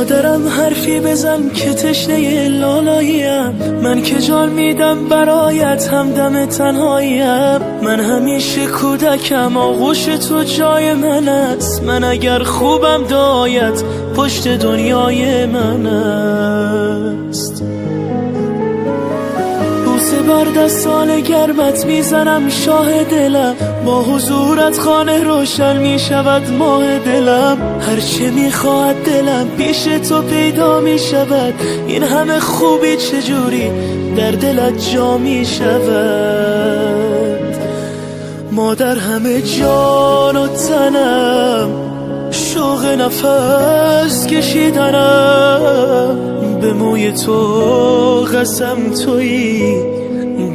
مادرم حرفی بزن که تشنه لالاییم، من که جان میدم برایت همدم تنهاییم. من همیشه کودکم آغوش تو جای من است، من اگر خوبم دایت پشت دنیای من است. بوسه بر دستان گرمت میزنم شاه دلم، با حضورت خانه روشن میشود ماه دلم. هرچه میخواهد دلم پیش تو پیدا میشود، این همه خوبی چجوری در دلت جا میشود. مادر همه جان و تنم، شوق نفس کشیدنم، به موی تو قسم تویی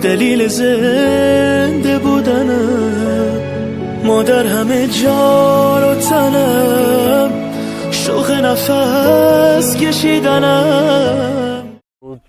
دلیل زنده بودنم. مادر همه جان و تنم، شوق نفس کشیدنم.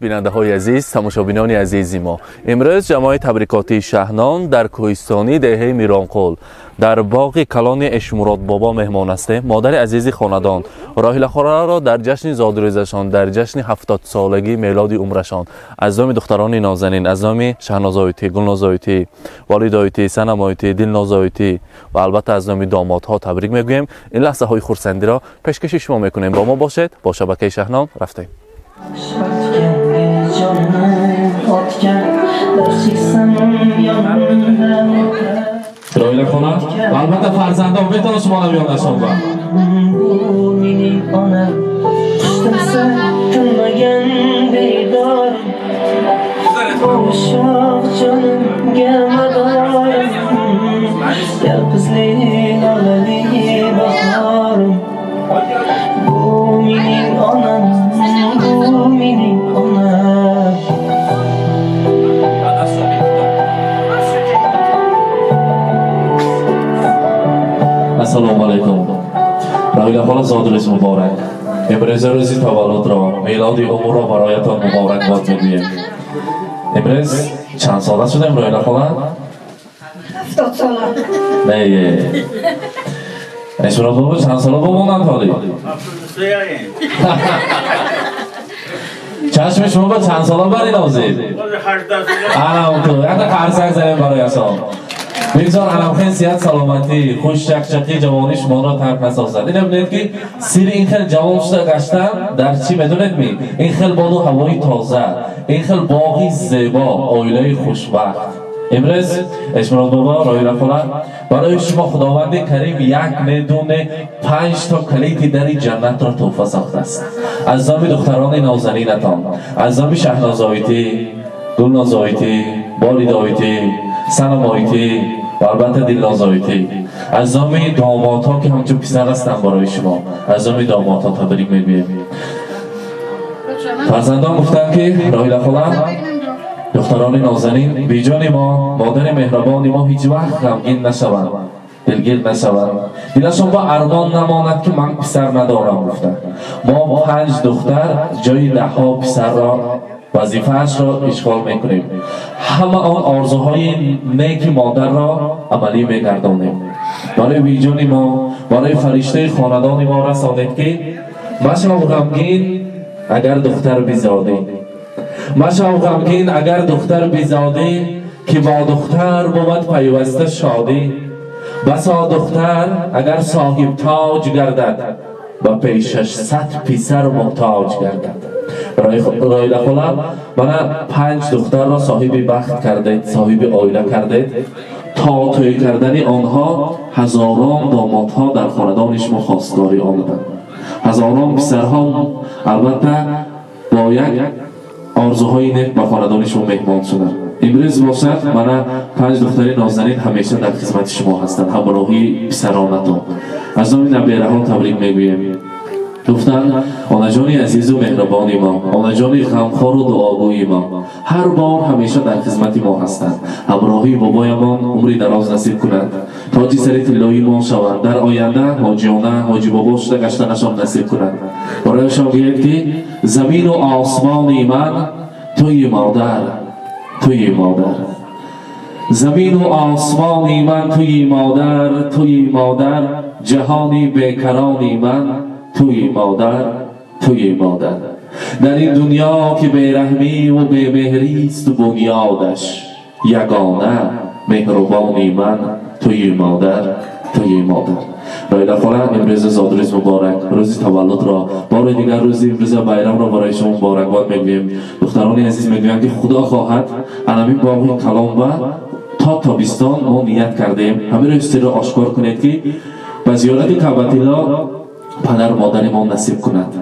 بیننده های عزیز، تماشابینان عزیزی ما، امروز جماع تبریکاتی شهنان در کوهستانی دهه میرانقول در باغ کلان اشموراد بابا مهمان هستیم. مادر عزیزی خاندان راهیله خورا را در جشن زادروزشان، در جشن 70 سالگی میلاد عمرشان از نام دختران نازنین، از نام شهناز آیتی، گلناز آیتی، والید آیتی، صنم آیتی، دلناز آیتی و البته از نام دامادها تبریک میگوییم. این لحظه های خرسندی را پیشکش شما میکنیم. با ما باشید، با شبکه شهنان رفتیم. راهیله خونه و البته فرزندان بهتان شما نمیانشان با السلام علیکم. راهیله خانه زادروز مبارک. امروز روزی تولد را، میلاد عمر را برایتان مبارکباد میگویم. امروز چند ساله شدیم راهیله خانه؟ 70 ساله. نه اشموراد بابا چند ساله بمانند حالی؟ چشم شما با چند ساله بری نازید؟ انا تو یعنی خرسک زنیم برای اصلا بگذار علمخین صحت سلامتی خوش چکچکی جوانی شما را ترک نسازد. این ببینید که سیر این خیل جوان شده گشتن در چی میدونید می؟ این خیل بادو هوای تازه، این خیل باقی زیبا، آیله خوشبخت. امروز اشموراد بابا راهیله خانه برای شما خداوند کریم یک میدون 5 تا کلید در جنت را تحفه ساخته است. از نام دختران نازنینتان، از نام شهناز آیتی، گلناز آیتی، والید آیتی، صنم آیتی و البته دلناز آیتی، از نام دامادها که همچون پسر هستن برای شما، از نام دامادها تبریک میگویم. فرزندان گفتن که راهیله خانه دختران نازنین بیجان ما، مادر مهربان ما هیچ وقت غمگین نشوند، دلگیر نشوند، دلشان با ارمان نماند که من پسر ندارم. گفتن ما 5 دختر جای 10 پسر را وظیفه‌اش را اشغال میکنیم، همه آن آرزوهای نیک مادر را عملی میگردانیم. برای ویجان ما، برای فرشته خاندان ما رسانید که مشو غمگین اگر دختر بزادی، مشو غمگین اگر دختر بزادی، که با دختر بود پیوسته شادی. بسا دختر اگر صاحب تاج گردد، و پیشش 100 پسر محتاج گردد. راهیله خانه من 5 دختر را صاحب بخت کردید، صاحب آیله کردید. تا توی کردن آنها هزاران دامادها در خاندان شما خواستگاری آمدند، هزاران پسرها البته با یک آرزوهای نیک به خاندان شما مهمان شدند. امروز باشد من 5 دختر نازنین همیشه در خدمت شما هستند، همراهی پسرانتان. از نام نبیره ها تبریک میگویم. گفتن آنا جانی عزیز و مهربانی ما، آنا جانی غمخوار و دعاگوی ما، هر بار همیشه در خدمت ما هستند. همراهی بابایمان عمری دراز نصیب کند، تاج سر طلایی ما شوند، در آینده حاجیانه حاجی بابا شده گشتنشان نصیب کند. برایشان گوید که زمین و آسمان من توی مادر، توی مادر، زمین و آسمانی من توی مادر، توی مادر، جهانی بیکرانی من توی مادر، توی مادر. در این دنیا که بیرحمی و بیمهری است و بنیادش یگانه مهربانی من توی مادر توی مادر. رایده خاله امروز زادروز مبارک، روز تولد را بار دیگر روز امروز بیرام را برای شما مبارکباد میگویم. دختران عزیز میگویم که خدا خواهد همین باغ کلام و تا تابستان ما نیت کردیم همه رو سر را آشکار کنید که به زیارت کعبةالله پدر مادر ما نصیب کند.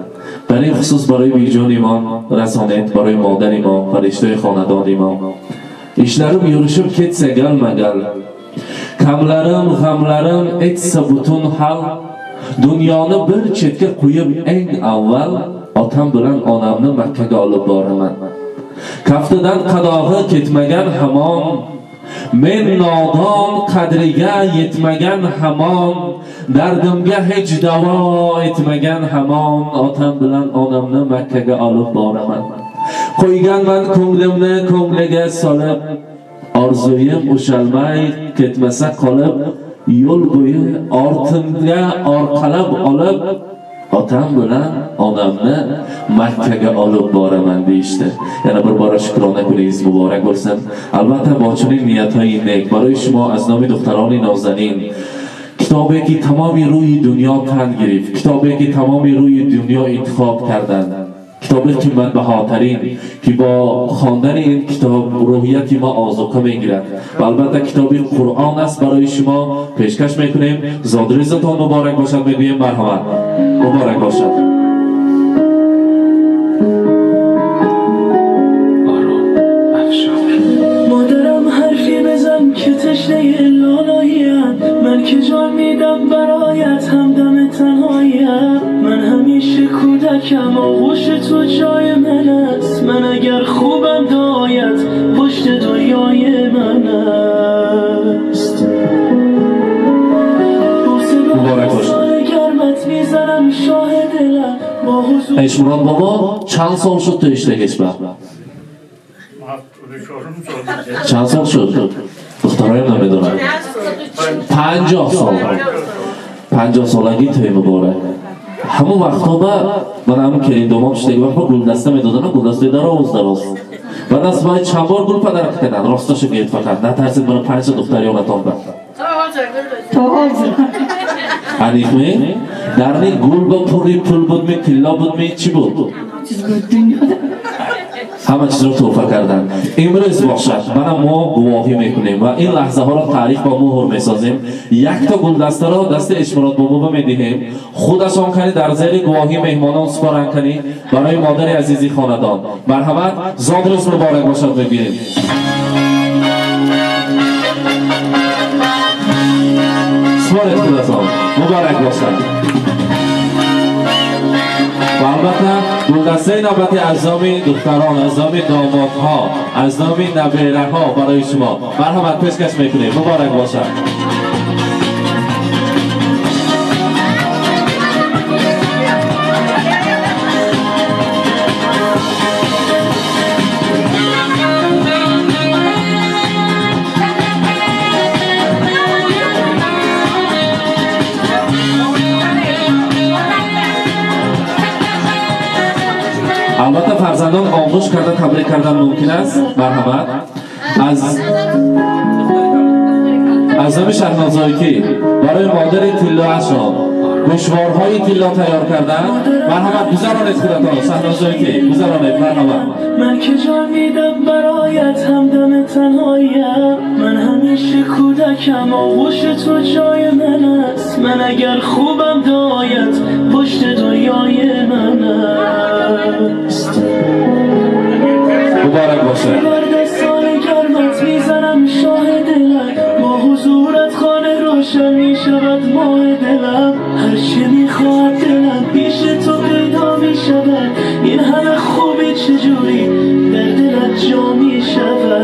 برای خصوص برای بیجان ما رسانید، برای مادر ما فرشته خاندان ما. işlerim yürüşüp ketse gelme gel. Kamlarım etse bütün hal. Dünyanı bir chetga qo'yib eng avval otam bilan onamni Makkaga olib boraman. Kaftidan qadog'i ketmagan hamon, men nodon qadriga yetmagan hamon, dardimga hech davo etmagan hamon, otam bilan onamni Makkaga olib boraman. Qo'yganman ko'nglimni ko'ngliga solib, orzuyim ushalmay ketmasa qolib, yo'l bo'yi ortimga orqalab olib, otam bilan onamni Makkaga olib boraman deyishdi. Yana bir bora shukrona kuningiz muborak bo'lsin. Albatta bochining niyatهای nek برای شما از نام دختران نازنین، کتابی که تمامی روی دنیا پند گرفت، کتابی که تمامی روی دنیا انتخاب کردند، کتابی که من بهاترین که با خواندن این کتاب روحیت ما آزوقه میگیرد و البته کتابی قرآن است برای شما پیشکش میکنیم. زادروزتان مبارک باشد میگویم. مرحمت مبارک باشد. مادرم حرفی بزن که تشنه لالاییم، من که جان میدم برایت همدم تنهاییم. من همیشه کودکم آغوش تو جای من است، من اگر خوبم دایت پشت دنیای من است. مبارک باشد. گرمت میزنم شاه دلم با حضور. ایشمران بابا چند سال شد تو اشته کشور؟ چند سال شد؟ دخترایم نمیدونم. 50 سال. 50 سالگی توی مبارک. همون وقتا من همون کلین دومام شده که وقتا گلدسته میدادن، گلدسته دراز بعد از باید چند بار گل پدرک کردن، راستاشو گید فقط نترسید من 5 دختریانتان بر تا حاضر علیقمی در نی گل با پوری پول بود می تلا بود می چی بود؟ چیز بود دنیا همه چیز رو توفه کردن. امروز باشد منم ما گواهی میکنیم و این لحظه ها را تاریخ با مهر میسازیم. یک تا گلدسته را دست اشمرات بابا میدهیم، خودشان کنی در زیر گواهی مهمانان سپارن کنی برای مادر عزیزی خاندان. مرحمت زادروز مبارک باشد میگیم. سپارت خودتان مبارک باشد. و البته گلدسته نوبت از نام دختران، از نام دامادها، از نام نوه‌ها برای شما مرحمت پیشکش میکنیم. مبارک باشد. البته فرزندان آغوش کردن تبریک کردن ممکن است. مرحمت از نام شهنازایی برای مادر طلا اشا گوشوارهای طلا تیار کردن. مرحمت گذرانید خودتان شهنازایی گذرانید. مرحمت من که جان میدم برایت همدم تنهاییم، من همیشه کودکم آغوش تو جای من است، من اگر خوبم دایت پشت دنیای من است. مبارک باشه. بر دستان گرمت میزنم شاه دلم، با حضورت خانه روشن میشود ماه دلم. هرچه میخواد دلم پیش تو پیدا میشود، این همه خوبی چجوری در دلت جا میشود.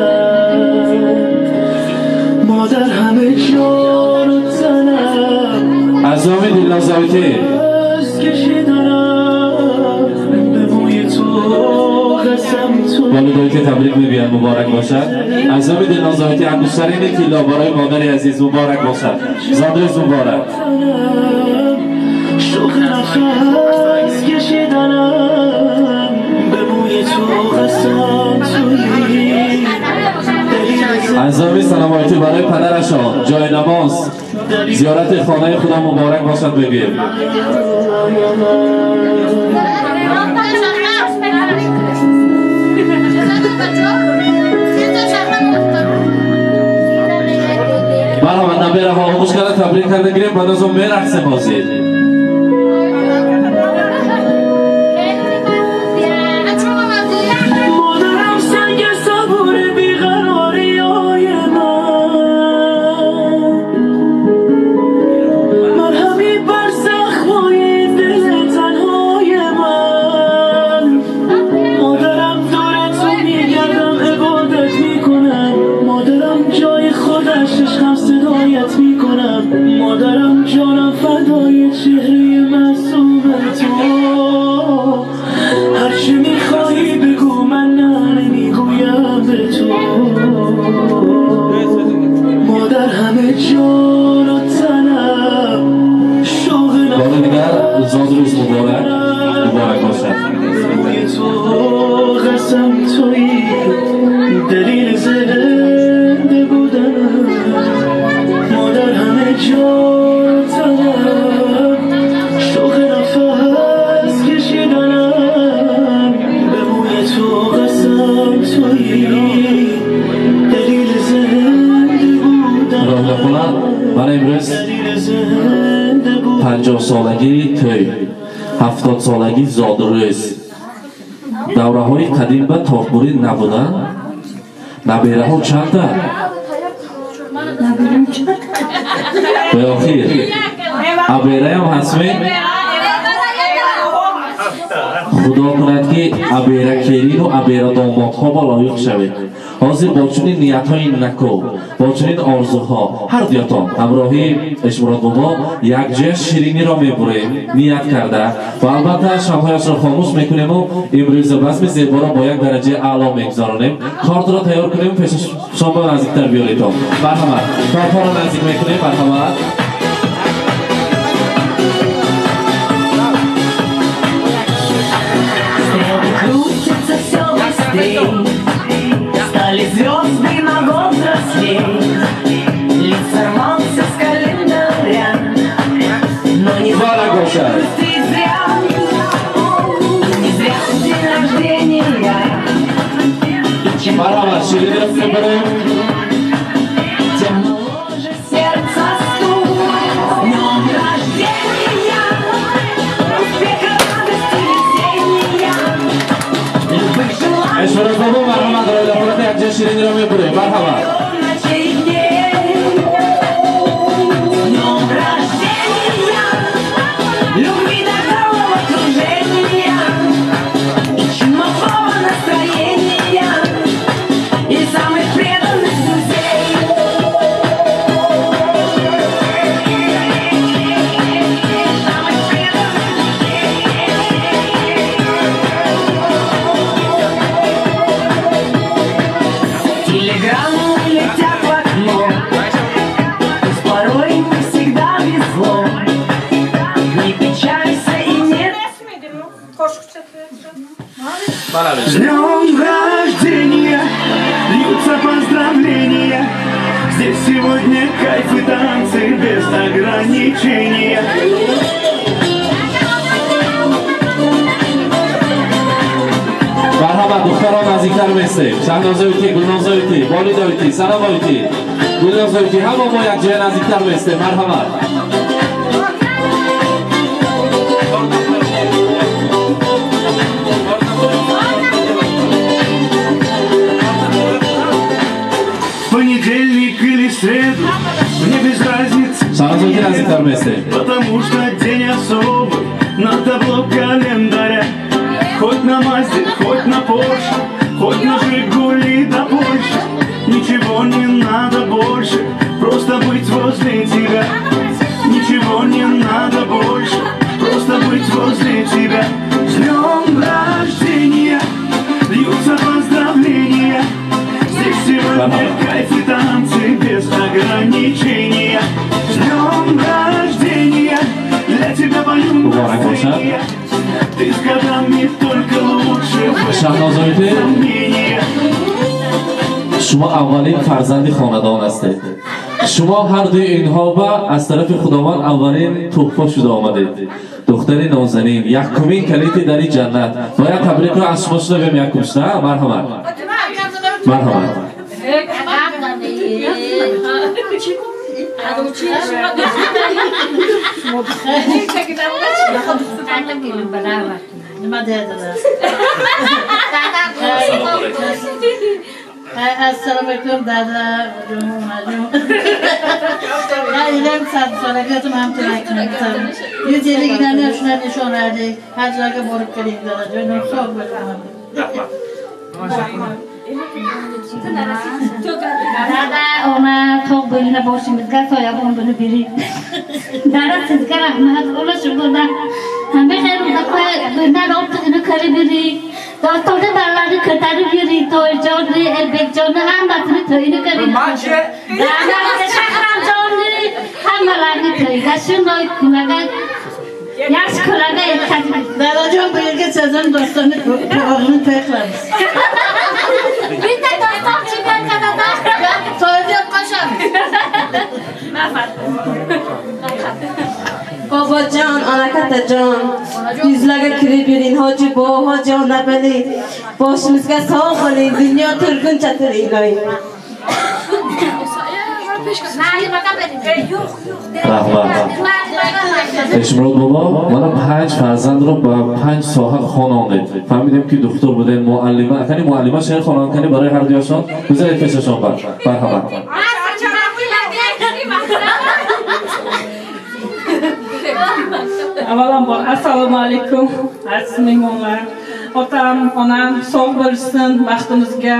مادر همه جا رو تنم از نام دلنازاویتی والدایی که تبریک میگویند مبارک باشد. از نام دلنازاویتی انگشترین طلا برای مادر عزیز مبارک باشد. زادروز مبارک. شوخ نفس کشیدنم زیارت خانه خدا مبارک باشد بگیم. مرحبا نبیره ها خوش کرده تبریک کرده گیریم بعد از اون میرقصه بازید. مادرم جانم فدای چهره معصوم تو هرچی میخوایی بگو من نه نمیگویم به تو مادر همه جان و تنم شوق بار دیگر زاد روز مبارک باشد روی تو قسم تویی دلیل زنده بودن مادر همه جا تنم شوق نفس کشیدنم به موی تو قسم تویی دلیل زنده بودن راهل خونم من امروز 50 سالگی توی 70 سالگی زادروز دوره های قدیم به تاقبوری نبودن نبیره ها چند تا؟ به آخیر ابیره هم هستمی؟ خدا کند که ابیره کلین و ابیره داماد ها با لایق شوید حاضر با چنین نیت های نکو با چنین آرزوها هر دیاتان همراهی اشمراد بابا یک جای شیرینی را میبریم نیت کرده و البته شمهایش را خاموش میکنیم و امروز بزم زیبا را با یک درجه اعلا میگذارانیم کارت را تیار کنیم پیش شما نزدیکتر بیاریتان مرحمت کارت ها را نزدیک میکنیم مرحمت Крутится все быстрей, стали звезды на год взрослей. Лист сорвался с календаря, но не грустить зря. Не зря день рождения. مرحبا شیرینی را ببریم Тем моложе сердце стук. С днем рождения, успеха, радости, везения. Любых желаний. اشمراد بابا مرحمت را لفظت یک جای شیرینی را میبریم مرحبا Любви до голого кружения и чумового настроения и самых преданных друзей. Самых преданных друзей. Телеграммы летят в окно, пусть порой не всегда везло. Не печалься и нет. С днем рождения льются поздравления. Здесь сегодня кайф и танцы без ограничения. مرحبا دختران نزدیکتر میستیم شهناز اویتی، گلناز اویتی، والید اویتی، سلام اویتی گلناز اویتی همه ما یک جای نزدیکتر میستیم مرحبا Понедельник или среду, мне без разницы, شهناز اویتی نزدیکتر میستیم потому что день особый на табло календаря. Хоть на Мазде, хоть на Порше, хоть на Жигули да Польше, ничего не надо больше, просто быть возле тебя. Ничего не надо больше, просто быть возле тебя. С днем рождения льются поздравления. Здесь сегодня кайф и танцы без ограничения. С днем рождения для тебя пою настроение. Ты с годами только лучше شهناز اویتی сомнения. شما اولین فرزند خاندان هستید شما هر دوی اینها و از طرف خداوند اولین تحفه شده آمدید. دختری نازنین، یکمین کلیدی در این جنت. باید تبریک رو از شما شنویم یک کمش، نه؟ مرحمت. مرحمت. السلام علیکم دادا ایران صد سالگیتون هم تونستم یه جلی گیرنی اشنا نشون رده هر جاگه بورد کریم دادا جونم سوق بکنم دادا اونا توق بینه باشیم بزگر سایبون بینه بیریم دادا سزگر احمد اولا شروع همه خیر روزا که بینه رابط اینو کاری بیریم داستانه برلانی کتاری بیری توی جانی البک جانی هم بطنی تویینو کری دادا شخرم جانی هم ملانی توی گشون نوی کنگه یاش کنگه یک کسی دادا جان باید که سزن داستانه تو آقلون پیخلم بیده داستان چی بیاد که دادا توی جان قشم بابا جان، آنکت جان yüzlere kiri birin hacı bo hacı ona beli başımızga sağ khali dünya turgun çatır ilay اشمرود بابا من 5 فرزند رو با 5 ساحه خواندید. فهمیدیم که دکتر بودن، معلمه، کنی معلمه شعر خوانند کنی برای هر دویشون بذارید پیششون مرحبا. Avvalambor assalomu alaykum aziz mehmonlar. Otam, onam sog' bo'lsin, baxtimizga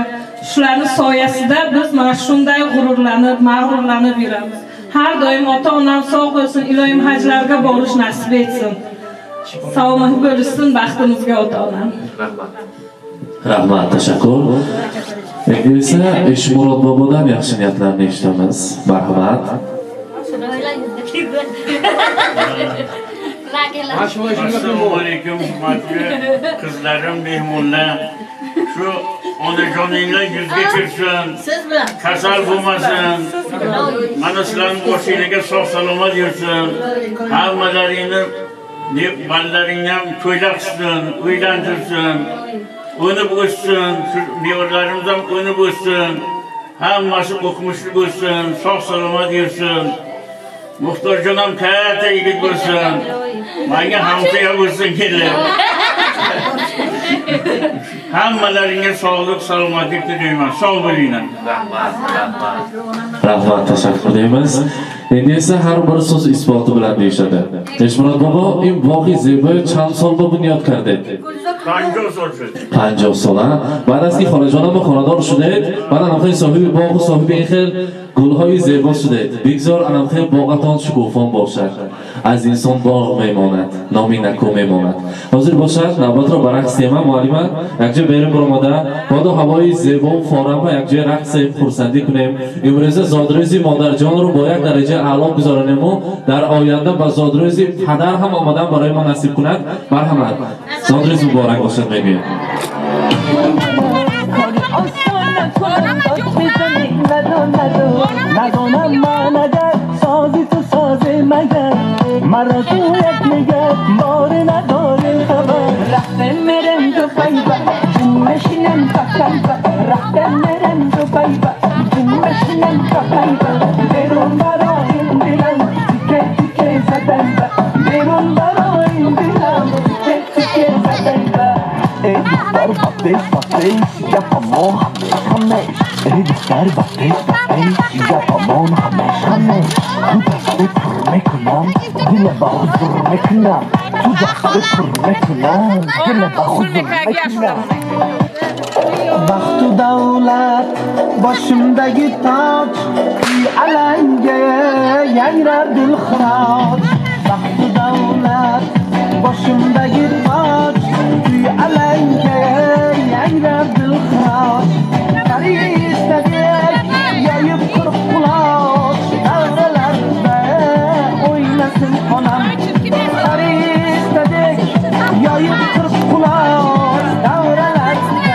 shularning soyasida biz mana shunday g'ururlanib, mag'rurlanib yuramiz. Har doim ota-onam sog' bo'lsin, iloyim hajlarga borish nasib etsin. Salomat bo'lsin baxtimizga ota-onam. Rahmat, tashakkur. Endi esa Eshmurod bobodan yaxshi niyatlarni eshitamiz. Marhamat. Assalomu alaykum hurmatli qizlarim, mehmonlar. Shu onajoninglar yuzga kirsin, kasal bo'lmasin. Mana sizlarning boshingizga sog' salomat yursin. Hammalaringni balaringni ham to'ylaqsin, uylantirsin, o'nib o'ssin, nevarlarimiz ham o'nib o'ssin. Hammasi o'qimishli bo'lsin, sog' salomat yursin. Muhtojjon ham katta yigit bo'lsin. Menga hamsoya bo'lsin kelar. Hammalaringga sog'lik, salomatlik tilayman. Sog' bo'linglar. Rahmat, tashakkur deymiz. Endi esa har bir so'z isboti bilan deyishadi. Eshmurod bobo این واقعی زیبای چند سال به بنیاد کرده؟ 50 سال شد. 50 سال. بعد از که خانه جانم خانه‌دار شدید، بعد انم صاحب باغ و صاحب این خیل گل‌های زیبا شدید. بگذار انم خیل باغتان شکوفان باشد. از انسان باغ میماند، نامی نکو میماند. حاضر باشد نوبت را برعکس تیما معلم یک جا بریم برآمده، بعد هوای زیبا و فارغ و یک جای رقص خرسندی کنیم. امروز زادروزی مادر جان رو با یک درجه اعلی گذارانیم و در آینده با زادروزی پدر هم آمدن برای ما نصیب کند. مرحمت. زادروز مبارک باشد میگیم. ندانم من اگر سازی تو سازی مگر مرا تویت نگر بار نداری خبر رفتم مرم تو پیبه جنشنم تا پیبه رفتم مرم تو پیبه جنشنم تا پیبه بیرون برا این دلم تیکه تیکه زدن به بیرون برا این دلم تیکه تیکه زدن به ای دختر بطش بطش جفامان همش ای دختر بطش بطش جفامان همش تو دسته پر میکنم دل با حضور میکنم تو دسته پر میکنم دل با حضور میکنم وقت و دولت başımdaki taç bir alengeye yayrar dil xiraç vaqt و دولت başımdaki taç bir alengeye yayrar dil xiraç seni istedik yayıp kırıp kulaç davralarda oynasın onam seni istedik yayıp kırıp kulaç davralarda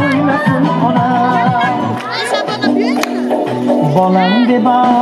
oynasın onam bolam deba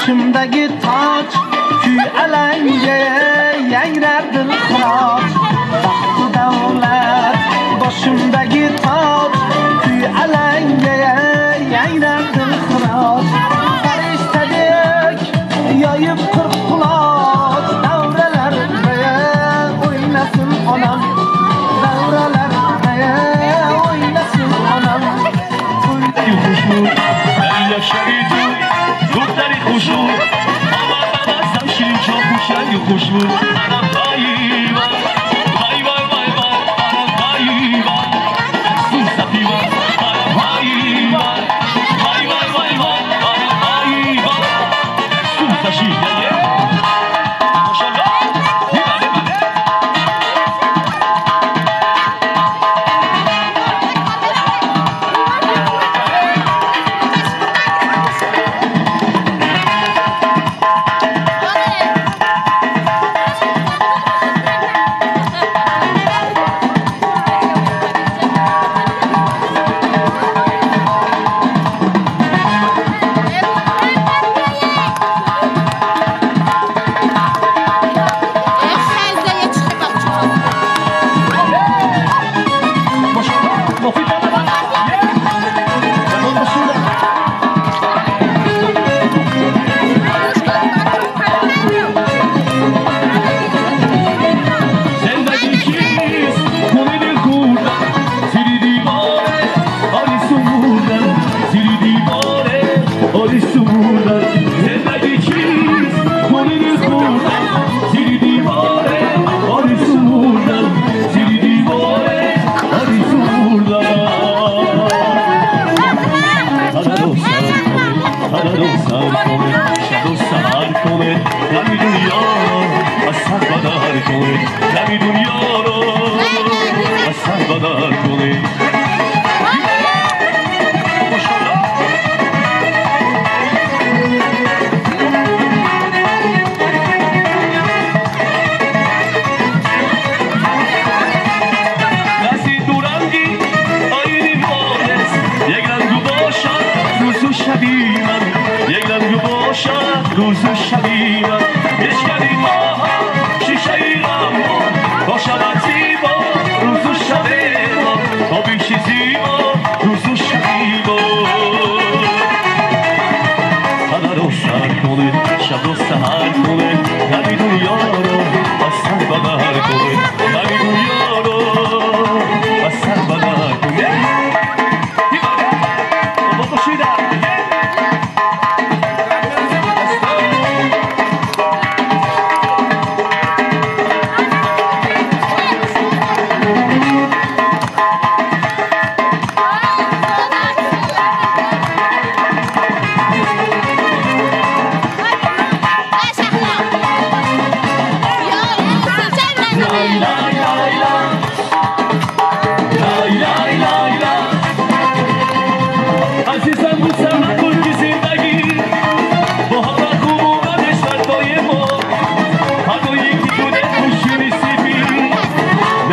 boshimdagi toj kuy alanga yangrar dilxiroj baxtu davlat boshimdagi toj kuy alanga yangrar dilxiroj farishtadek yoyib qirq quloch davralarda o'ynasin onam davralarda o'ynasin onam Leyla şeridu, dudları kuşu Ama babasam şirin çok kuşayı kuşu Anam bayi var, vay vay vay vay Anam bayi var, sus sapi var Anam bayi var, vay vay vay vay Anam bayi var, sus saçı Maşallah, hibale bale روزو شبیه اشکری ماها شیشه ایران باشد زیبا روزو شبیه تا بیشی زیبا روزو شبیه هر روز سر کنه شب و سهر کنه نمی دنیا رو از سر بدر کنه نمی دنیا رو از سر بدر کنه بابا باشیدن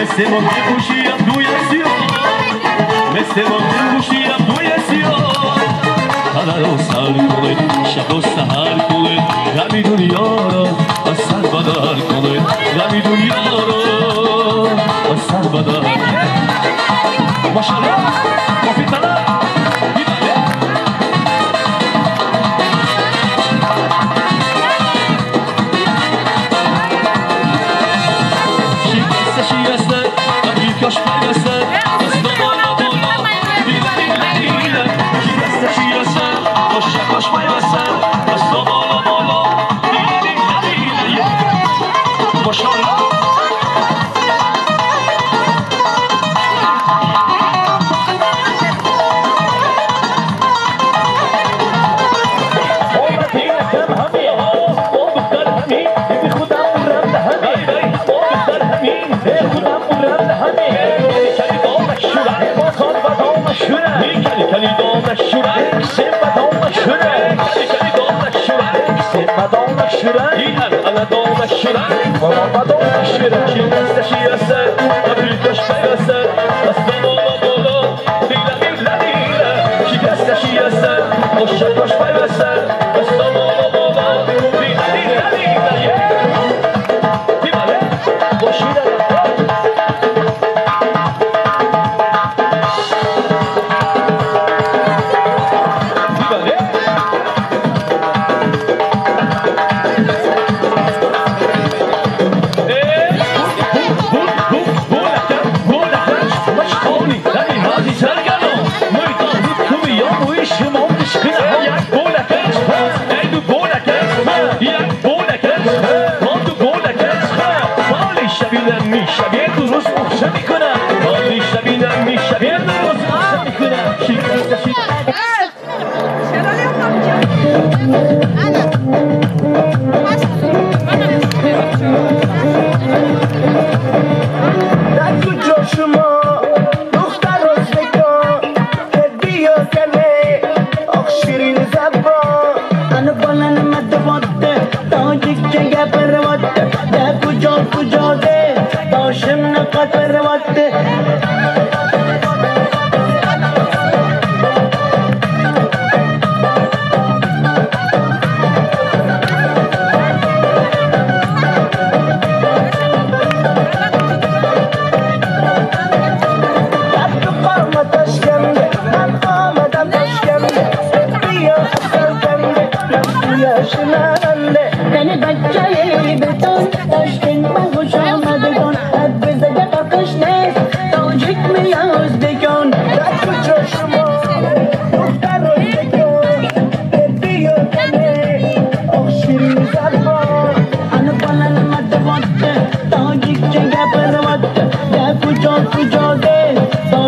مثل ما بگوشیم دوی سیاه مثل ما بگوشیم دوی سیاه هر رو سر کنه شب و سهر کنه غمی دنیا را از سر بدر کنه غمی دنیا را از سر بدر کنه ماشاءالله کافی طلب Kaş paylaşsa, asla bana bana Dile dile dile Şireste şireste, koşa koş paylaşsa Asla bana bana Dile dile dile Maşallah Koş paylaşsa, asla bana bana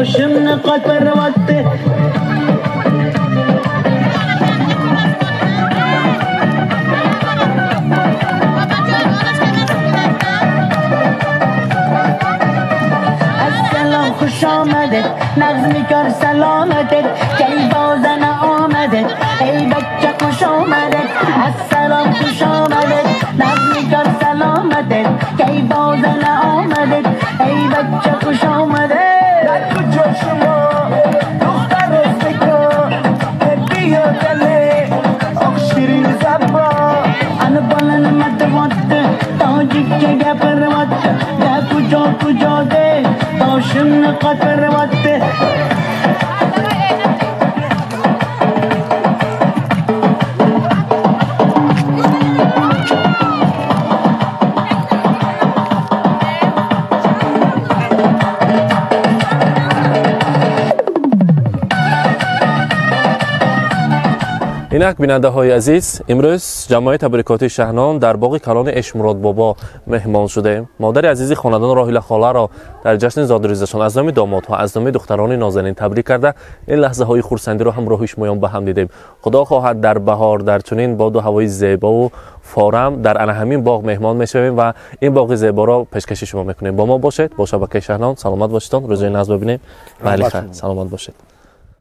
داشم نقاط برواته خوش آمده نظمی کار سلامته کی بازن آمده ای بچه خوش آمده السلام خوش آمده نظمی کار سلامته کی بازن آمده ای بچه خوش آمده در کجا شما دختر رستگاه بیا دله آخ شیرین زبا انا بالن مدوات تاجی که گپروات در کجا ده داشم نقاط برواته اینک بیننده های عزیز، امروز جمعیت تبریکاتی شهنام در باغ کلان اشمراد بابا مهمان شده. مادر عزیزی خاندان راهیله خاله را در جشن زادروزشان از نام دامادها از نام دختران نازنین تبریک کرده. این لحظه های خورسندی را هم راهی شمایان به هم دیدیم. خدا خواهد در بهار در چنین باد و هوای زیبا و فارم در همین باغ مهمان میشویم و این باغ زیبا را پیشکش شما میکنیم. با ما باشید، با شبکه شهنام سلامت باشید. روزای ناز ببینیم. سلامت باشید.